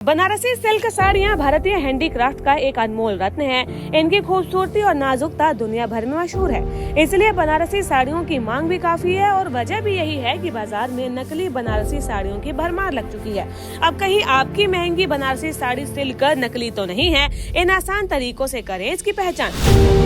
Banarasi silk साड़ियाँ भारतीय handicraft का एक अनमोल रत्न है। इनकी खूबसूरती और नाजुकता दुनिया भर में मशहूर है। इसलिए बनारसी साड़ियों की मांग भी काफी है और वजह भी यही है कि बाजार में नकली बनारसी साड़ियों की भरमार लग चुकी है। अब कहीं आपकी महंगी बनारसी साड़ी सिल्क नकली तो नहीं है। इन आसान तरीकों से करें इसकी पहचान।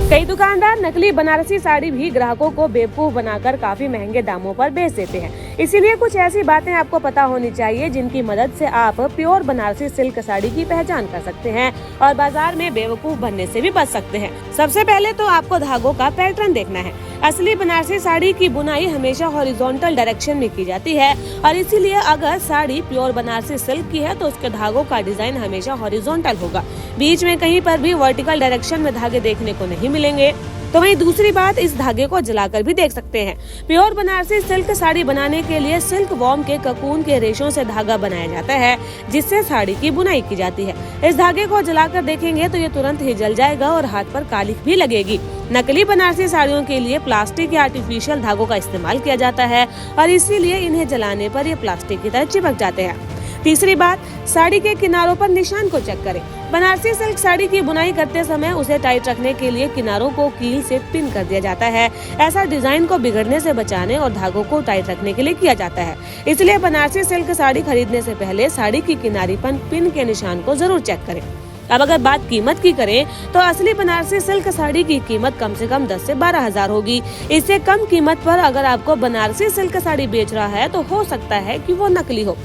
कई दुकानदार नकली बनारसी साड़ी भी ग्राहकों को बेवकूफ बनाकर काफी महंगे दामों पर बेच देते हैं। इसीलिए कुछ ऐसी बातें आपको पता होनी चाहिए जिनकी मदद से आप प्योर बनारसी सिल्क साड़ी की पहचान कर सकते हैं और बाजार में बेवकूफ बनने से भी बच सकते हैं। सबसे पहले तो आपको धागों का पैटर्न देखना है। असली बनारसी साड़ी की बुनाई हमेशा हॉरिजॉन्टल डायरेक्शन में की जाती है और इसीलिए अगर साड़ी प्योर बनारसी सिल्क की है तो उसके धागों का डिजाइन हमेशा हॉरिजॉन्टल होगा। बीच में कहीं पर भी वर्टिकल डायरेक्शन में धागे देखने को नहीं मिलेंगे। तो वहीं दूसरी बात, इस धागे को जलाकर भी देख सकते हैं। प्योर बनारसी सिल्क साड़ी बनाने के लिए सिल्क वॉर्म के ककून के रेशों से धागा बनाया जाता है, जिससे साड़ी की बुनाई की जाती है। इस धागे को जलाकर देखेंगे तो ये तुरंत ही जल जाएगा और हाथ पर कालिख भी लगेगी। नकली बनारसी साड़ियों के लिए प्लास्टिक या आर्टिफिशियल धागों का इस्तेमाल किया जाता है और इसीलिए इन्हें जलाने पर ये प्लास्टिक की तरह चिपक जाते हैं। तीसरी बात, साड़ी के किनारों पर निशान को चेक करें। बनारसी सिल्क साड़ी की बुनाई करते समय उसे टाइट रखने के लिए किनारों को कील से पिन कर दिया जाता है। ऐसा डिजाइन को बिगड़ने से बचाने और धागों को टाइट रखने के लिए किया जाता है। इसलिए बनारसी सिल्क साड़ी खरीदने से पहले साड़ी की किनारी पर पिन के निशान को जरूर चेक करें। अब अगर बात कीमत की करें तो असली बनारसी सिल्क साड़ी की कीमत कम से कम 10 से 12 हजार होगी। इससे कम कीमत पर अगर आपको बनारसी सिल्क साड़ी बेच रहा है तो हो सकता है कि वो नकली हो।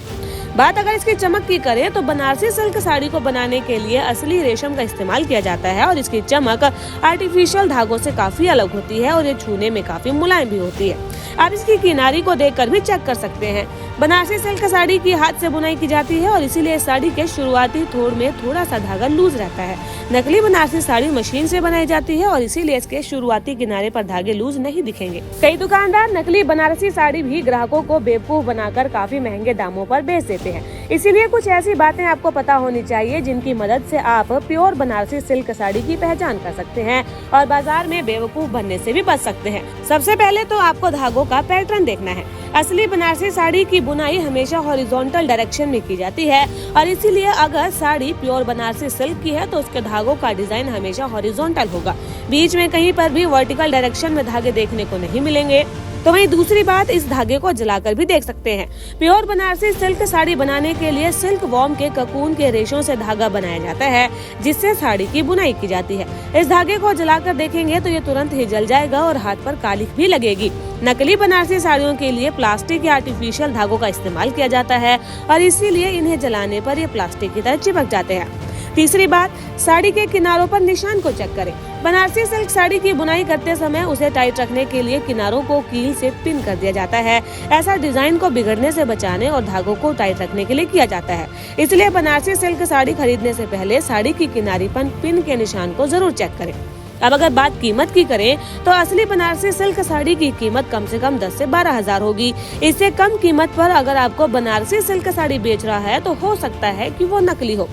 बात अगर इसकी चमक की करें तो बनारसी सिल्क साड़ी को बनाने के लिए असली रेशम का इस्तेमाल किया जाता है और इसकी चमक आर्टिफिशियल धागों से काफी अलग होती है और ये छूने में काफी मुलायम भी होती है। आप इसकी किनारी को देखकर भी चेक कर सकते हैं। बनारसी सिल्क साड़ी की हाथ से बुनाई की जाती है और इसीलिए साड़ी के शुरुआती थोड़ में थोड़ा सा धागा लूज रहता है। नकली बनारसी साड़ी मशीन से बनाई जाती है और इसीलिए इसके शुरुआती किनारे पर धागे लूज नहीं दिखेंगे। कई दुकानदार नकली बनारसी साड़ी भी ग्राहकों को बेवकूफ बनाकर काफी महंगे दामों पर बेच देते हैं। इसीलिए कुछ ऐसी बातें आपको पता होनी चाहिए जिनकी मदद से आप प्योर बनारसी सिल्क साड़ी की पहचान कर सकते हैं और बाजार में बेवकूफ बनने से भी बच सकते हैं। सबसे पहले तो आपको धागों का पैटर्न देखना है। असली बनारसी साड़ी की बुनाई हमेशा हॉरिजॉन्टल डायरेक्शन में की जाती है और इसीलिए अगर साड़ी प्योर बनारसी सिल्क की है तो उसके धागों का डिजाइन हमेशा हॉरिजॉन्टल होगा। बीच में कहीं पर भी वर्टिकल डायरेक्शन में धागे देखने को नहीं मिलेंगे। तो वहीं दूसरी बात, इस धागे को जलाकर भी देख सकते हैं। प्योर बनारसी सिल्क साड़ी बनाने के लिए सिल्क वॉर्म के ककून के रेशों से धागा बनाया जाता है, जिससे साड़ी की बुनाई की जाती है। इस धागे को जलाकर देखेंगे तो ये तुरंत ही जल जाएगा और हाथ पर कालिख भी लगेगी। नकली बनारसी साड़ियों के लिए प्लास्टिक या आर्टिफिशियल धागों का इस्तेमाल किया जाता है और इसीलिए इन्हें जलाने पर ये प्लास्टिक की तरह चिपक जाते हैं। तीसरी बात, साड़ी के किनारों पर निशान को चेक करें। बनारसी सिल्क साड़ी की बुनाई करते समय उसे टाइट रखने के लिए किनारों को कील से पिन कर दिया जाता है। ऐसा डिजाइन को बिगड़ने से बचाने और धागों को टाइट रखने के लिए किया जाता है। इसलिए बनारसी सिल्क साड़ी खरीदने से पहले साड़ी की किनारी पर पिन के निशान को जरूर चेक करें। अब अगर बात कीमत की करें तो असली बनारसी सिल्क साड़ी की कीमत कम से कम 10 से 12 हजार होगी। इससे कम कीमत पर अगर आपको बनारसी सिल्क साड़ी बेच रहा है तो हो सकता है कि वो नकली हो।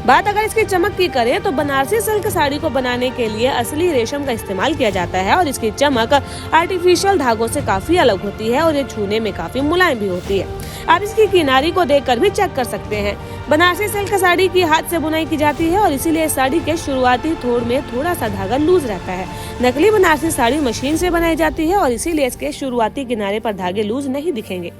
बात अगर इसकी चमक की करें तो बनारसी सिल्क साड़ी को बनाने के लिए असली रेशम का इस्तेमाल किया जाता है और इसकी चमक आर्टिफिशियल धागों से काफी अलग होती है और ये छूने में काफी मुलायम भी होती है। आप इसकी किनारी को देखकर भी चेक कर सकते हैं। बनारसी सिल्क साड़ी की हाथ से बुनाई की जाती है और इसीलिए साड़ी के शुरुआती थोड़ में थोड़ा सा धागा लूज रहता है। नकली बनारसी साड़ी मशीन से बनाई जाती है और इसीलिए इसके शुरुआती किनारे पर धागे लूज नहीं दिखेंगे।